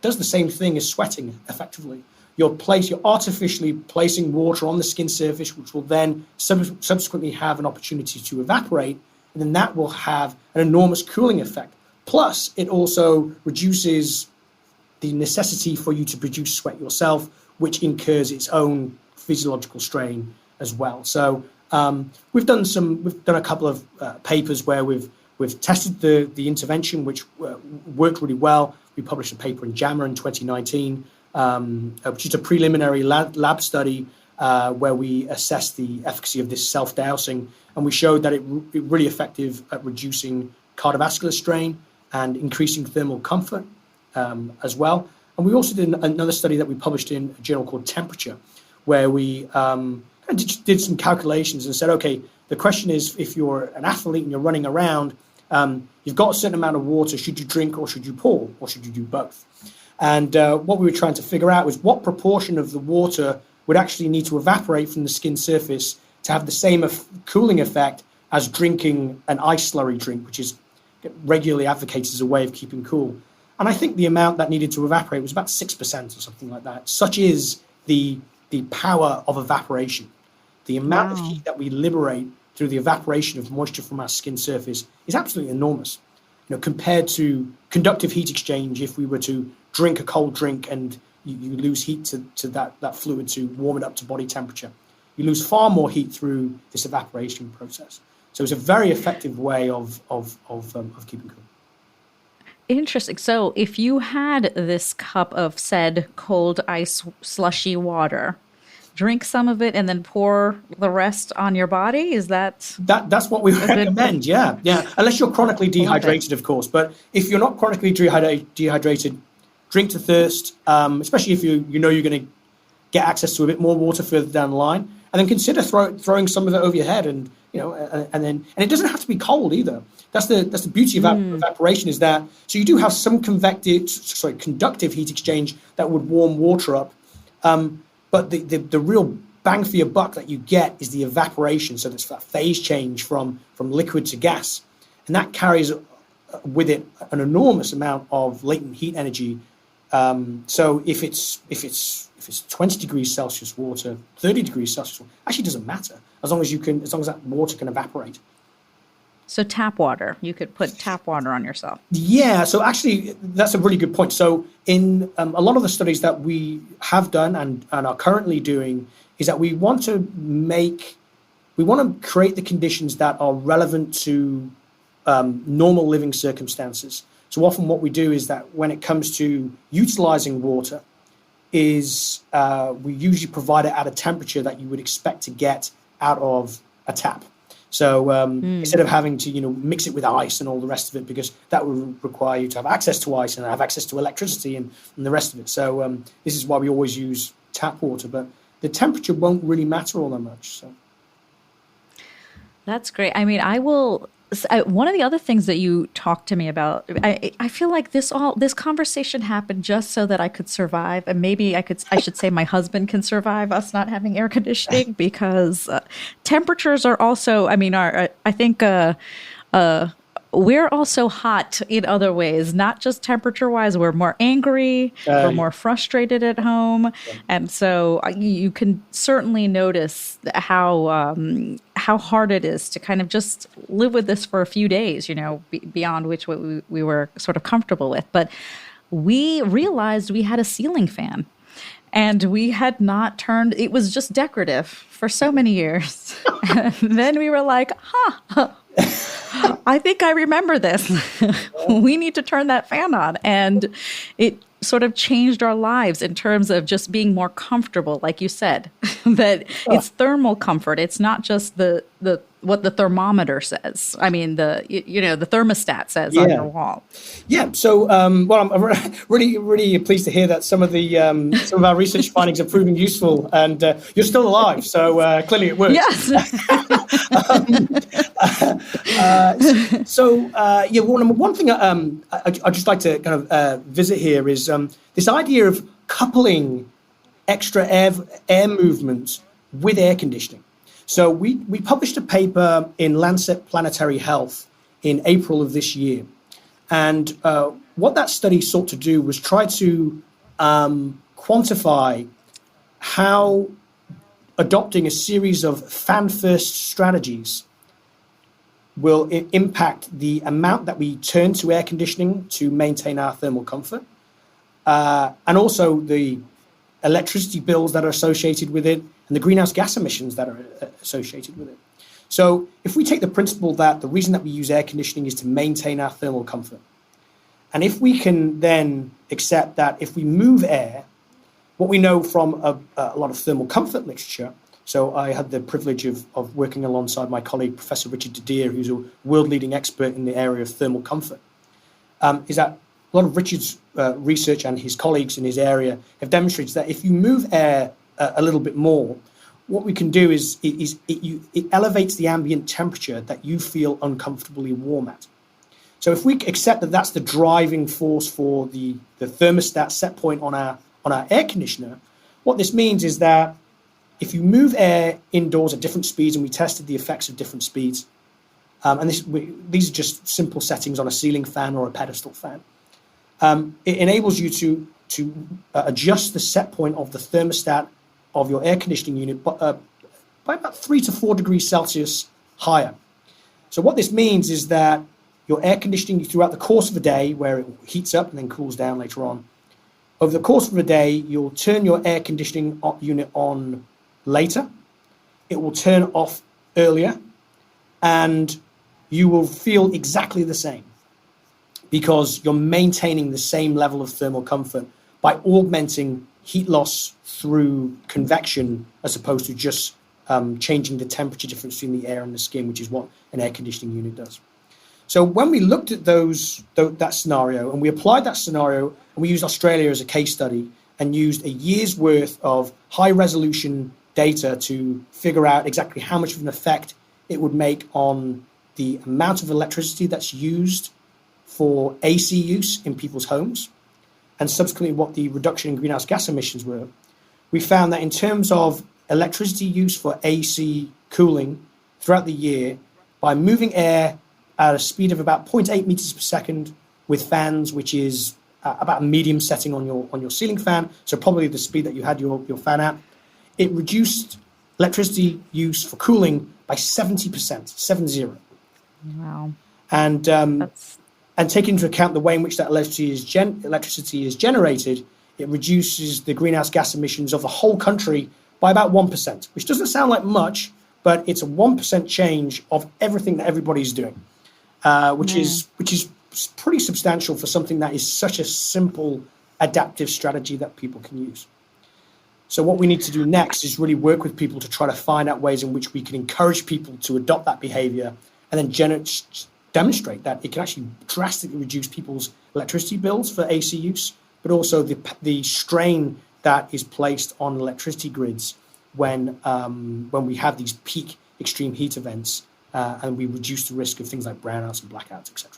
does the same thing as sweating effectively. You're artificially placing water on the skin surface, which will then subsequently have an opportunity to evaporate, and then that will have an enormous cooling effect. Plus, it also reduces the necessity for you to produce sweat yourself, which incurs its own physiological strain as well. So we've done a couple of papers where we've tested the intervention, which worked really well. We published a paper in JAMA in 2019, which is a preliminary lab study where we assessed the efficacy of this self-dousing, and we showed that it really effective at reducing cardiovascular strain and increasing thermal comfort as well. And we also did another study that we published in a journal called Temperature, where we did some calculations and said, okay, the question is, if you're an athlete and you're running around, you've got a certain amount of water, should you drink or should you pour, or should you do both? And what we were trying to figure out was what proportion of the water would actually need to evaporate from the skin surface to have the same cooling effect as drinking an ice slurry drink, which is regularly advocated as a way of keeping cool. And I think the amount that needed to evaporate was about 6% or something like that. Such is the power of evaporation. The amount of heat that we liberate through the evaporation of moisture from our skin surface is absolutely enormous. Compared to conductive heat exchange, if we were to drink a cold drink and you lose heat to that fluid to warm it up to body temperature, you lose far more heat through this evaporation process. So it's a very effective way of keeping cool. Interesting. So if you had this cup of said cold ice slushy water, drink some of it and then pour the rest on your body? Is that's what we recommend? Yeah. Unless you're chronically dehydrated, of course. But if you're not chronically dehydrated, drink to thirst, especially if you know you're going to get access to a bit more water further down the line, and then consider throwing some of it over your head, and it doesn't have to be cold either. That's the beauty of evaporation, is that so you do have some conductive heat exchange that would warm water up, but the real bang for your buck that you get is the evaporation. So that's that phase change from liquid to gas, and that carries with it an enormous amount of latent heat energy. So if it's 20 degrees Celsius water, 30 degrees Celsius water, actually doesn't matter as long as that water can evaporate. So tap water, you could put tap water on yourself. Yeah, so actually that's a really good point. So in a lot of the studies that we have done and are currently doing is that we want to create the conditions that are relevant to normal living circumstances. So often what we do is that when it comes to utilizing water is we usually provide it at a temperature that you would expect to get out of a tap. So instead of having to, mix it with ice and all the rest of it, because that would require you to have access to ice and have access to electricity and the rest of it. So this is why we always use tap water, but the temperature won't really matter all that much. So that's great. I mean, one of the other things that you talked to me about, I feel like this conversation happened just so that I could survive, and maybe I should say my husband can survive us not having air conditioning, because temperatures are also, I think we're also hot in other ways, not just temperature wise. We're more angry, we're more frustrated at home, and so you can certainly notice how hard it is to kind of just live with this for a few days, beyond which what we were sort of comfortable with. But we realized we had a ceiling fan, and we had not turned, it was just decorative for so many years. And then we were like, I think I remember this. We need to turn that fan on. And it sort of changed our lives in terms of just being more comfortable, like you said, that it's thermal comfort. It's not just the what the thermometer says. I mean, the thermostat says on your wall. Yeah. So, I'm really, really pleased to hear that some of our research findings are proving useful, and you're still alive. So clearly it works. Yes. One thing I'd just like to kind of visit here is this idea of coupling extra air movement with air conditioning. So we published a paper in Lancet Planetary Health in April of this year. And what that study sought to do was try to quantify how adopting a series of fan-first strategies will impact the amount that we turn to air conditioning to maintain our thermal comfort, and also the electricity bills that are associated with it and the greenhouse gas emissions that are associated with it. So if we take the principle that the reason that we use air conditioning is to maintain our thermal comfort, and if we can then accept that if we move air, what we know from a lot of thermal comfort literature, so I had the privilege of working alongside my colleague, Professor Richard Didier, who's a world-leading expert in the area of thermal comfort, is that a lot of Richard's research and his colleagues in his area have demonstrated that if you move air a little bit more, what we can do is it elevates the ambient temperature that you feel uncomfortably warm at. So if we accept that that's the driving force for the thermostat set point on our air conditioner, what this means is that if you move air indoors at different speeds, and we tested the effects of different speeds, and these are just simple settings on a ceiling fan or a pedestal fan, it enables you to adjust the set point of the thermostat of your air conditioning unit by about 3 to 4 degrees Celsius higher. So what this means is that your air conditioning throughout the course of a day, where it heats up and then cools down later on, over the course of a day, you'll turn your air conditioning unit on later, it will turn off earlier, and you will feel exactly the same because you're maintaining the same level of thermal comfort by augmenting heat loss through convection as opposed to just changing the temperature difference between the air and the skin, which is what an air conditioning unit does. So when we looked at that scenario, and we applied that scenario, and we used Australia as a case study and used a year's worth of high resolution data to figure out exactly how much of an effect it would make on the amount of electricity that's used for AC use in people's homes, and subsequently what the reduction in greenhouse gas emissions were, we found that in terms of electricity use for AC cooling throughout the year, by moving air at a speed of about 0.8 meters per second with fans, which is about a medium setting on your ceiling fan, so probably the speed that you had your fan at, it reduced electricity use for cooling by 70%, 70. Wow. And taking into account the way in which that electricity is generated, it reduces the greenhouse gas emissions of the whole country by about 1%, which doesn't sound like much, but it's a 1% change of everything that everybody's doing, which is pretty substantial for something that is such a simple adaptive strategy that people can use. So what we need to do next is really work with people to try to find out ways in which we can encourage people to adopt that behavior and then demonstrate that it can actually drastically reduce people's electricity bills for AC use, but also the strain that is placed on electricity grids when we have these peak extreme heat events, and we reduce the risk of things like brownouts and blackouts, etc.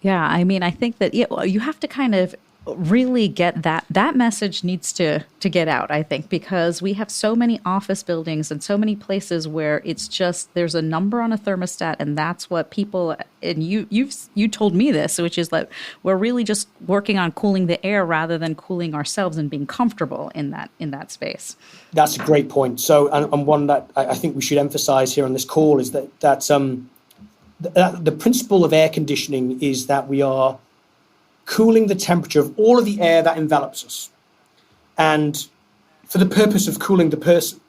Yeah, I mean, I think that you have to kind of really get that message needs to get out, I think, because we have so many office buildings and so many places where it's just there's a number on a thermostat, and that's what people, and you told me this, which is that we're really just working on cooling the air rather than cooling ourselves and being comfortable in that space. That's a great point. So and one that I think we should emphasize here on this call is that the principle of air conditioning is that we are cooling the temperature of all of the air that envelops us, and for the purpose of cooling the person.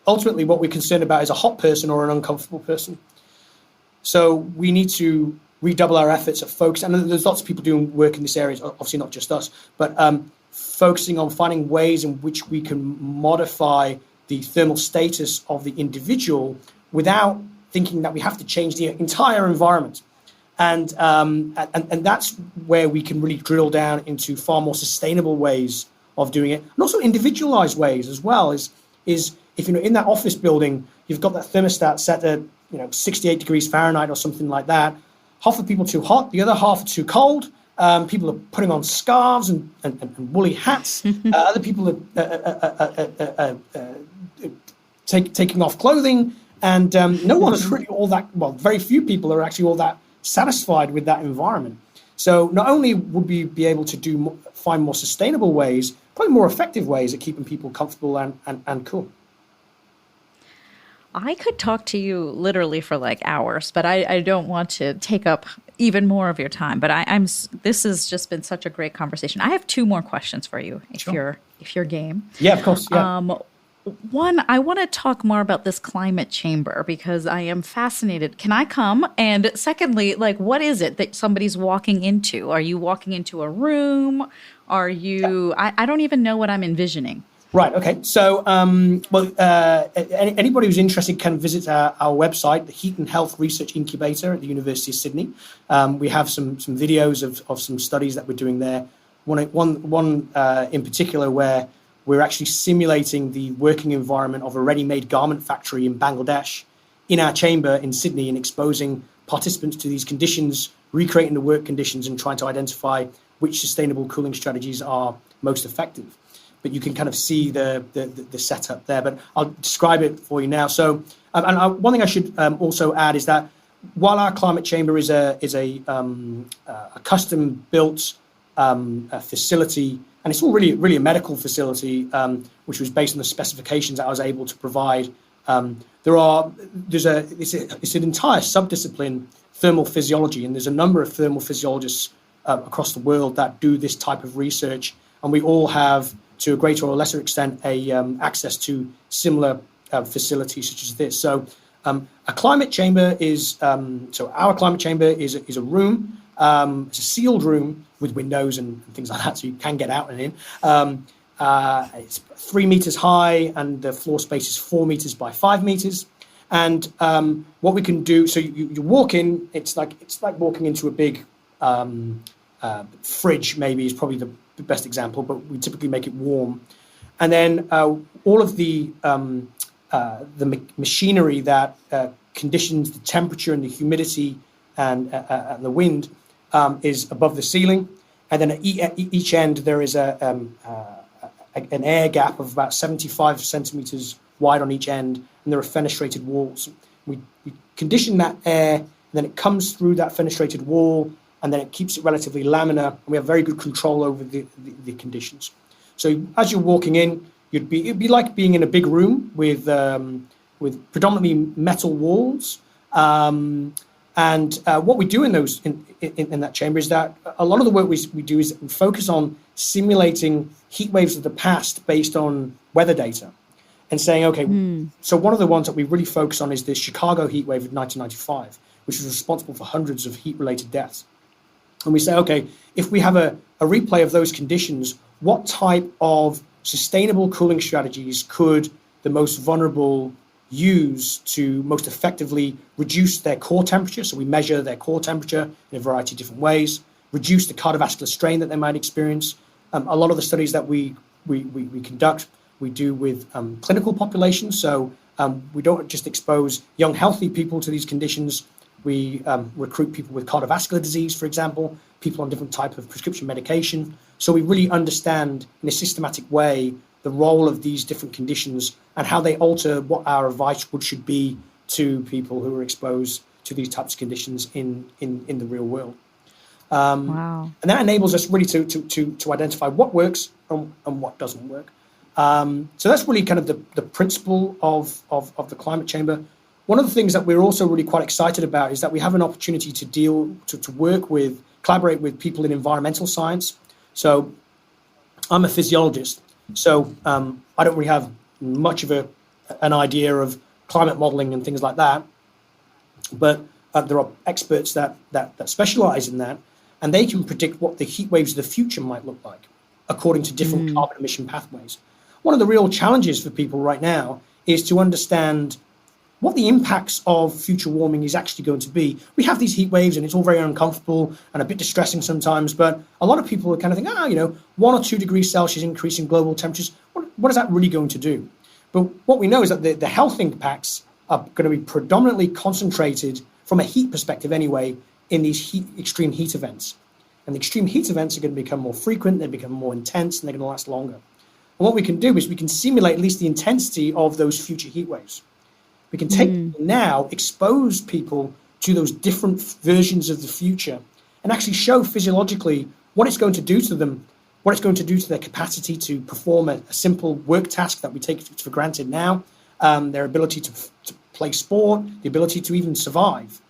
Ultimately, what we're concerned about is a hot person or an uncomfortable person. So we need to redouble our efforts at focus, and there's lots of people doing work in this area, obviously not just us, but focusing on finding ways in which we can modify the thermal status of the individual without thinking that we have to change the entire environment. And that's where we can really drill down into far more sustainable ways of doing it, and also individualized ways as well. Is if in that office building you've got that thermostat set at 68 degrees Fahrenheit or something like that. Half the people are too hot, the other half are too cold. People are putting on scarves and woolly hats. Other people are taking off clothing And no one is really all that, well, very few people are actually all that satisfied with that environment. So not only would we be able to find more sustainable ways, probably more effective ways at keeping people comfortable and cool. I could talk to you literally for like hours, but I don't want to take up even more of your time. But this has just been such a great conversation. I have two more questions for you, if you're game. Yeah, of course. Yeah. One, I want to talk more about this climate chamber because I am fascinated. Can I come? And secondly, like, what is it that somebody's walking into? Are you walking into a room? Are you? I don't even know what I'm envisioning. Right. Okay. So, anybody who's interested can visit our website, the Heat and Health Research Incubator at the University of Sydney. We have some videos of some studies that we're doing there. One in particular where we're actually simulating the working environment of a ready-made garment factory in Bangladesh in our chamber in Sydney and exposing participants to these conditions, recreating the work conditions and trying to identify which sustainable cooling strategies are most effective. But you can kind of see the setup there. But I'll describe it for you now. So, one thing I should also add is that while our climate chamber is a custom-built facility, and it's all really a medical facility, which was based on the specifications that I was able to provide. It's an entire subdiscipline, thermal physiology, and there's a number of thermal physiologists across the world that do this type of research, and we all have, to a greater or lesser extent, access to similar facilities such as this. So, a climate chamber is our climate chamber is a room. It's a sealed room with windows and things like that, so you can get out and in. It's 3 meters high, and the floor space is 4 meters by 5 meters. And what we can do, so you walk in, it's like walking into a big fridge. Maybe is probably the best example, but we typically make it warm. And then all of the machinery that conditions the temperature and the humidity and the wind is above the ceiling, and then at each end there is an air gap of about 75 centimeters wide on each end, and there are fenestrated walls. We condition that air, and then it comes through that fenestrated wall, and then it keeps it relatively laminar, and we have very good control over the conditions. So as you're walking in, it'd be like being in a big room with predominantly metal walls. And what we do in that chamber is that a lot of the work we do is we focus on simulating heat waves of the past based on weather data and saying, okay, so one of the ones that we really focus on is the Chicago heat wave of 1995, which was responsible for hundreds of heat-related deaths. And we say, okay, if we have a replay of those conditions, what type of sustainable cooling strategies could the most vulnerable use to most effectively reduce their core temperature? So we measure their core temperature in a variety of different ways, reduce the cardiovascular strain that they might experience. A lot of the studies that we conduct, we do with clinical populations. So we don't just expose young, healthy people to these conditions. We recruit people with cardiovascular disease, for example, people on different type of prescription medication. So we really understand in a systematic way the role of these different conditions and how they alter what our advice should be to people who are exposed to these types of conditions in the real world. Wow. And that enables us really to identify what works and what doesn't work. So that's really kind of the principle of the climate chamber. One of the things that we're also really quite excited about is that we have an opportunity to collaborate with people in environmental science. So I'm a physiologist, so I don't really have much of an idea of climate modeling and things like that. But there are experts that specialize in that, and they can predict what the heat waves of the future might look like according to different carbon emission pathways. One of the real challenges for people right now is to understand what the impacts of future warming is actually going to be. We have these heat waves and it's all very uncomfortable and a bit distressing sometimes, but a lot of people are kind of think, 1 or 2 degrees Celsius increase in global temperatures, what is that really going to do? But what we know is that the health impacts are going to be predominantly concentrated, from a heat perspective anyway, in these extreme heat events. And the extreme heat events are going to become more frequent, they become more intense, and they're going to last longer. And what we can do is we can simulate at least the intensity of those future heat waves. We can take people now, expose people to those different versions of the future, and actually show physiologically what it's going to do to them, what it's going to do to their capacity to perform a simple work task that we take for granted now, their ability to play sport, the ability to even survive.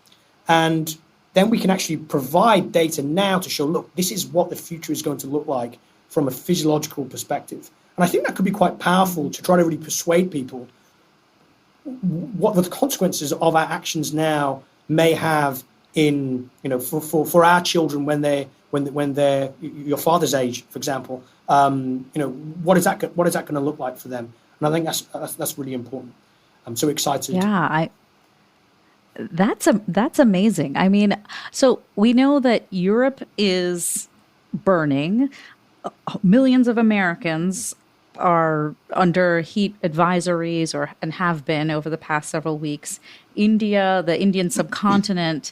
And then we can actually provide data now to show, look, this is what the future is going to look like from a physiological perspective. And I think that could be quite powerful to try to really persuade people what the consequences of our actions now may have in, for our children when they're your father's age, for example. What is that going to look like for them? And I think that's really important. I'm so excited. Yeah, that's amazing. I mean, so we know that Europe is burning. Millions of Americans are under heat advisories and have been over the past several weeks. India, the Indian subcontinent,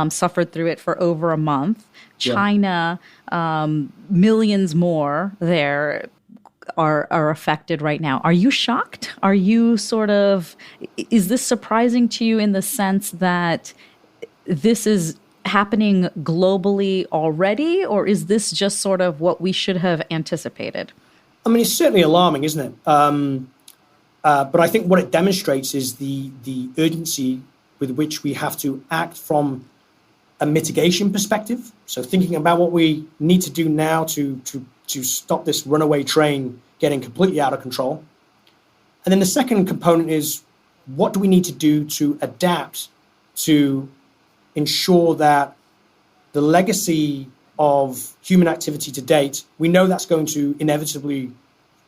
suffered through it for over a month. China, millions more there are affected right now. Are you shocked? Are you is this surprising to you in the sense that this is happening globally already, or is this just sort of what we should have anticipated? I mean, it's certainly alarming, isn't it? But I think what it demonstrates is the urgency with which we have to act from a mitigation perspective. So thinking about what we need to do now to stop this runaway train getting completely out of control. And then the second component is, what do we need to do to adapt to ensure that the legacy of human activity to date, we know that's going to inevitably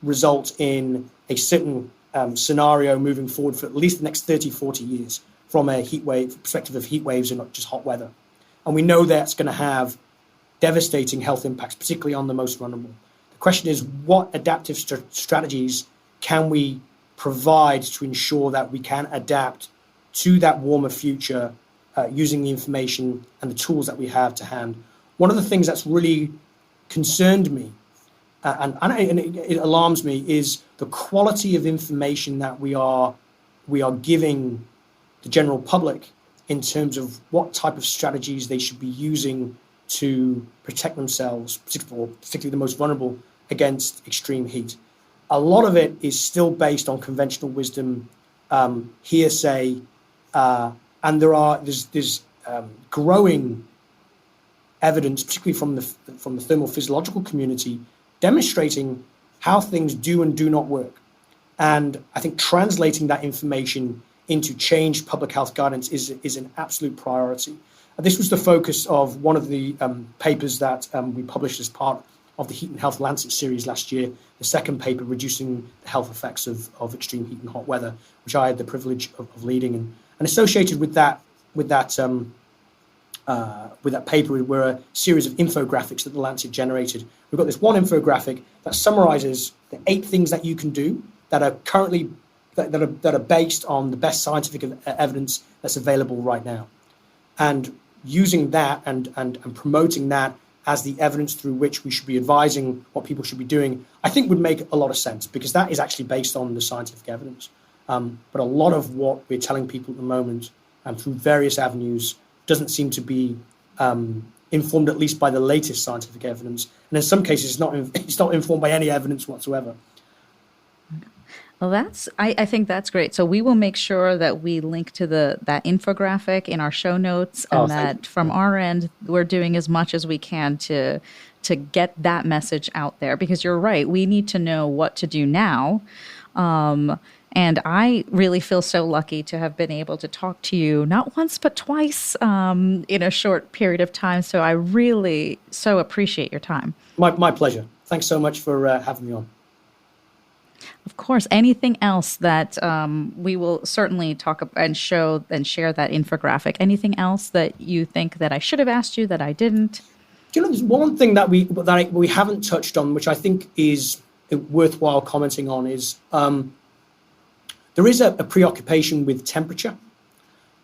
result in a certain scenario moving forward for at least the next 30, 40 years from a heat wave perspective of heat waves and not just hot weather. And we know that's going to have devastating health impacts, particularly on the most vulnerable. The question is, what adaptive strategies can we provide to ensure that we can adapt to that warmer future using the information and the tools that we have to hand? One of the things that's really concerned me and it alarms me is the quality of information that we are giving the general public in terms of what type of strategies they should be using to protect themselves, particularly the most vulnerable, against extreme heat. A lot of it is still based on conventional wisdom, hearsay, and there's growing evidence, particularly from the thermal physiological community, demonstrating how things do and do not work. And I think translating that information into changed public health guidance is an absolute priority. This was the focus of one of the papers that we published as part of the Heat and Health Lancet series last year, the second paper, Reducing the Health Effects of Extreme Heat and Hot Weather, which I had the privilege of leading. And associated with that paper were a series of infographics that the Lancet generated. We've got this one infographic that summarizes the 8 things that you can do that are currently that are based on the best scientific evidence that's available right now. And using that and promoting that as the evidence through which we should be advising what people should be doing, I think would make a lot of sense, because that is actually based on the scientific evidence. But a lot of what we're telling people at the moment through various avenues doesn't seem to be informed, at least by the latest scientific evidence. And in some cases, it's not informed by any evidence whatsoever. Well, I think that's great. So we will make sure that we link to that infographic in our show notes, and that from our end, we're doing as much as we can to get that message out there, because you're right. We need to know what to do now. And I really feel so lucky to have been able to talk to you not once, but twice in a short period of time. So I really so appreciate your time. My pleasure. Thanks so much for having me on. Of course. Anything else that we will certainly talk about and show and share that infographic? Anything else that you think that I should have asked you that I didn't? Do you know, there's one thing that we haven't touched on, which I think is worthwhile commenting on, is there is a preoccupation with temperature.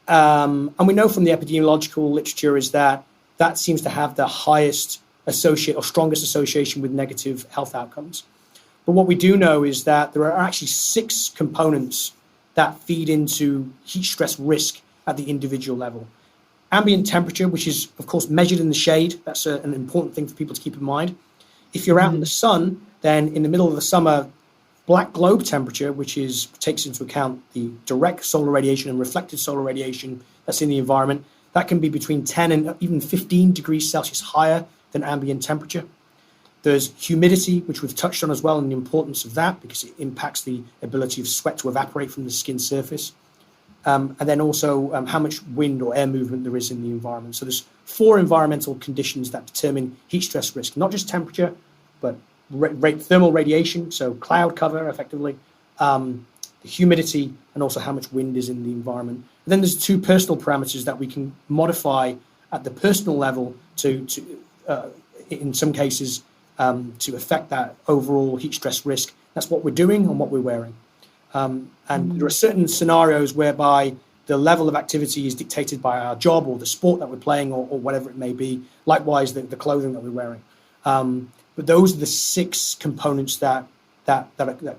And we know from the epidemiological literature is that seems to have the highest strongest association with negative health outcomes. But what we do know is that there are actually 6 components that feed into heat stress risk at the individual level. Ambient temperature, which is, of course, measured in the shade. That's an important thing for people to keep in mind. If you're out in the sun, then in the middle of the summer, black globe temperature, which takes into account the direct solar radiation and reflected solar radiation that's in the environment, that can be between 10 and even 15 degrees Celsius higher than ambient temperature. There's humidity, which we've touched on as well, and the importance of that because it impacts the ability of sweat to evaporate from the skin surface. And then also how much wind or air movement there is in the environment. So there's 4 environmental conditions that determine heat stress risk, not just temperature, but thermal radiation, so cloud cover effectively, the humidity, and also how much wind is in the environment. And then there's 2 personal parameters that we can modify at the personal level to in some cases, to affect that overall heat stress risk. That's what we're doing and what we're wearing. And there are certain scenarios whereby the level of activity is dictated by our job or the sport that we're playing or whatever it may be. Likewise, the clothing that we're wearing. But those are the 6 components that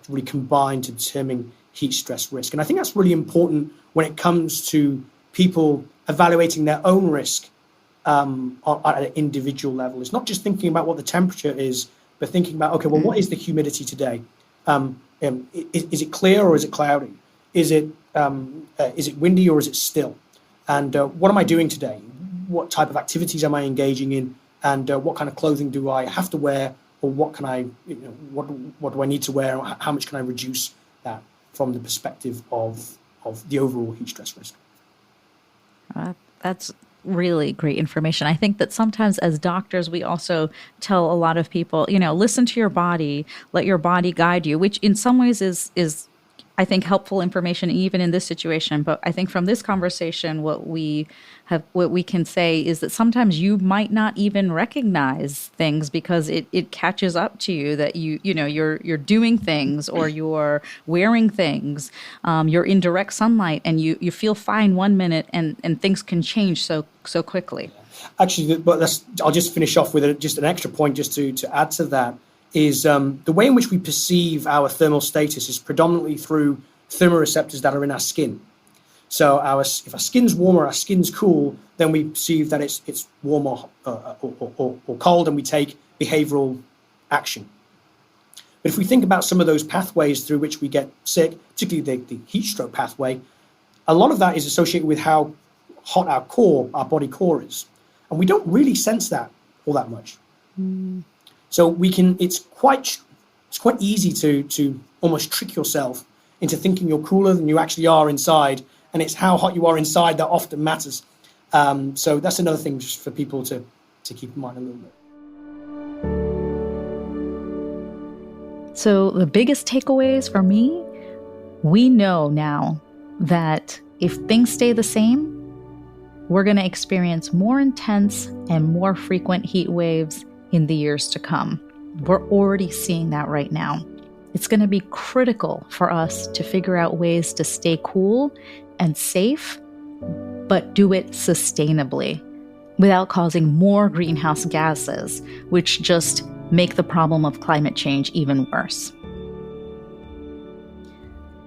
really combine to determine heat stress risk. And I think that's really important when it comes to people evaluating their own risk at an individual level. It's not just thinking about what the temperature is, but thinking about, okay, well, what is the humidity today? Is it clear or is it cloudy? Is it windy or is it still? And what am I doing today? What type of activities am I engaging in? And what kind of clothing do I have to wear? Or what can I, what do I need to wear? Or how much can I reduce that from the perspective of the overall heat stress risk? That's really great information. I think that sometimes as doctors, we also tell a lot of people, listen to your body, let your body guide you, which in some ways is I think helpful information even in this situation. But I think from this conversation, what we can say is that sometimes you might not even recognize things because it catches up to you that you're doing things or you're wearing things, you're in direct sunlight and you feel fine one minute and things can change so quickly. Actually, but I'll just finish off with just an extra point just to add to that. Is the way in which we perceive our thermal status is predominantly through thermoreceptors that are in our skin. So if our skin's warm or our skin's cool, then we perceive that it's warm or cold, and we take behavioral action. But if we think about some of those pathways through which we get sick, particularly the heat stroke pathway, a lot of that is associated with how hot our body core is, and we don't really sense that all that much. So it's quite easy to almost trick yourself into thinking you're cooler than you actually are inside, and it's how hot you are inside that often matters. So that's another thing just for people to keep in mind a little bit. So the biggest takeaways for me, we know now that if things stay the same, we're going to experience more intense and more frequent heat waves in the years to come. We're already seeing that right now. It's going to be critical for us to figure out ways to stay cool and safe, but do it sustainably without causing more greenhouse gases, which just make the problem of climate change even worse.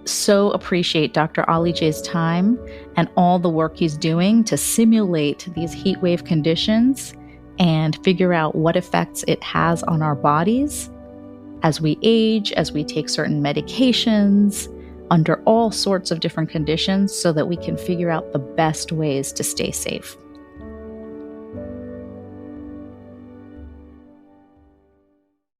So appreciate Dr. Ollie Jay's time and all the work he's doing to simulate these heat wave conditions and figure out what effects it has on our bodies as we age, as we take certain medications, under all sorts of different conditions, so that we can figure out the best ways to stay safe.